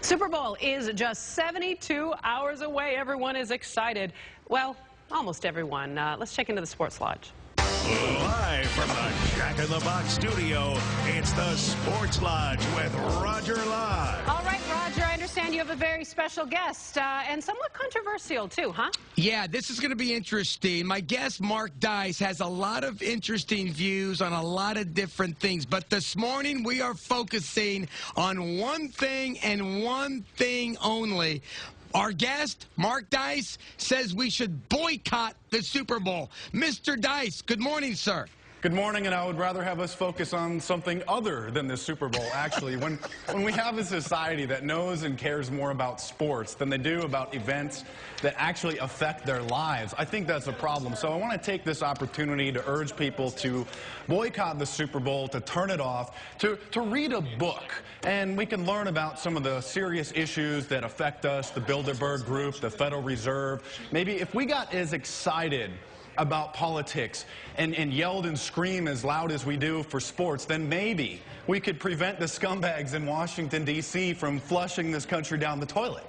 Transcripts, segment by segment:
Super Bowl is just 72 hours away. Everyone is excited. Well, almost everyone. Let's check into the Sports Lodge. Live from the Jack in the Box studio, it's the Sports Lodge with Roger Lodge. All right, Roger, I understand you have a very special guest and somewhat controversial, too, huh? Yeah, this is going to be interesting. My guest, Mark Dice, has a lot of interesting views on a lot of different things. But this morning, we are focusing on one thing and one thing only. Our guest, Mark Dice, says we should boycott the Super Bowl. Mr. Dice, good morning, sir. Good morning, and I would rather have us focus on something other than the Super Bowl, actually. When we have a society that knows and cares more about sports than they do about events that actually affect their lives, I think that's a problem. So I want to take this opportunity to urge people to boycott the Super Bowl, to turn it off, to read a book. And we can learn about some of the serious issues that affect us, the Bilderberg Group, the Federal Reserve. Maybe if we got as excited about politics and yelled and screamed as loud as we do for sports, then maybe we could prevent the scumbags in Washington, D.C. from flushing this country down the toilet.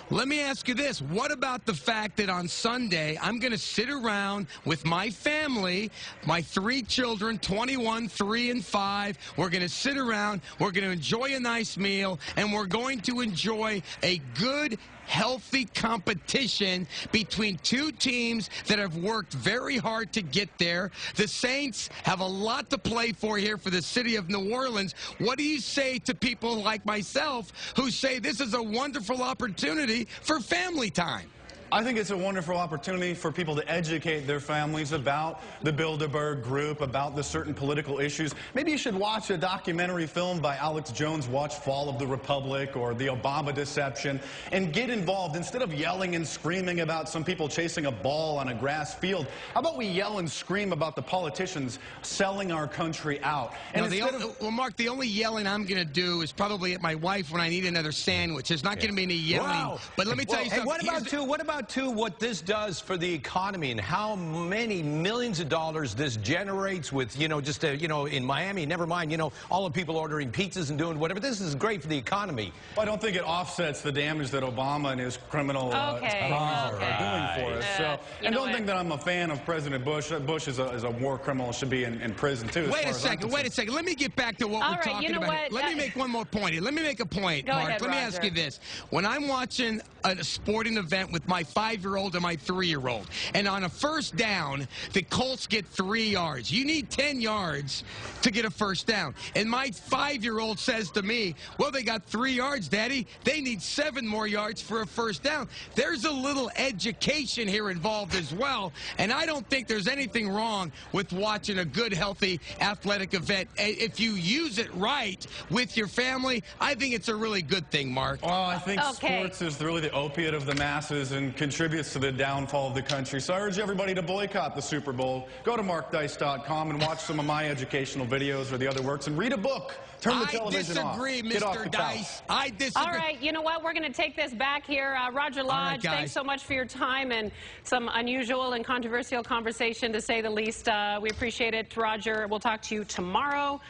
Let me ask you this. What about the fact that on Sunday, I'm going to sit around with my family, my 3 children, 21, 3, and 5. We're going to sit around, we're going to enjoy a nice meal, and we're going to enjoy a good, healthy competition between 2 teams that have worked very hard to get there. The Saints have a lot to play for here for the city of New Orleans. What do you say to people like myself who say this is a wonderful opportunity for family time? I think it's a wonderful opportunity for people to educate their families about the Bilderberg Group, about the certain political issues. Maybe you should watch a documentary film by Alex Jones, watch Fall of the Republic or the Obama Deception, and get involved. Instead of yelling and screaming about some people chasing a ball on a grass field, how about we yell and scream about the politicians selling our country out? And well, Mark, the only yelling I'm going to do is probably at my wife when I need another sandwich. There's not going to be any yelling. Wow. But let me tell you something. What about what this does for the economy and how many millions of dollars this generates with, just, in Miami, never mind, all the people ordering pizzas and doing whatever. This is great for the economy. Well, I don't think it offsets the damage that Obama and his criminal are doing for us. And don't think that I'm a fan of President Bush. Bush is a war criminal, should be in prison, too. Wait a second. Let me get back to what we're talking about. Let me make one more point here. Let me make a point, Mark. Let me ask you this. When I'm watching a sporting event with my 5-year-old and my 3-year-old, and on a first down, the Colts get 3 yards. You need 10 yards to get a first down. And my 5-year-old says to me, well, they got 3 yards, Daddy. They need 7 more yards for a first down. There's a little education here involved as well, and I don't think there's anything wrong with watching a good, healthy, athletic event. If you use it right with your family, I think it's a really good thing, Mark. Well, I think sports is really the opiate of the masses and contributes to the downfall of the country. So I urge everybody to boycott the Super Bowl. Go to markdice.com and watch some of my educational videos or the other works and read a book. Turn the television off. I disagree, Mr. Dice. I disagree. All right, you know what? We're going to take this back here. Roger Lodge, thanks so much for your time and some unusual and controversial conversation, to say the least. We appreciate it, Roger. We'll talk to you tomorrow.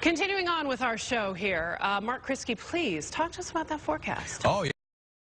Continuing on with our show here, Mark Kriske, please talk to us about that forecast. Oh, yeah.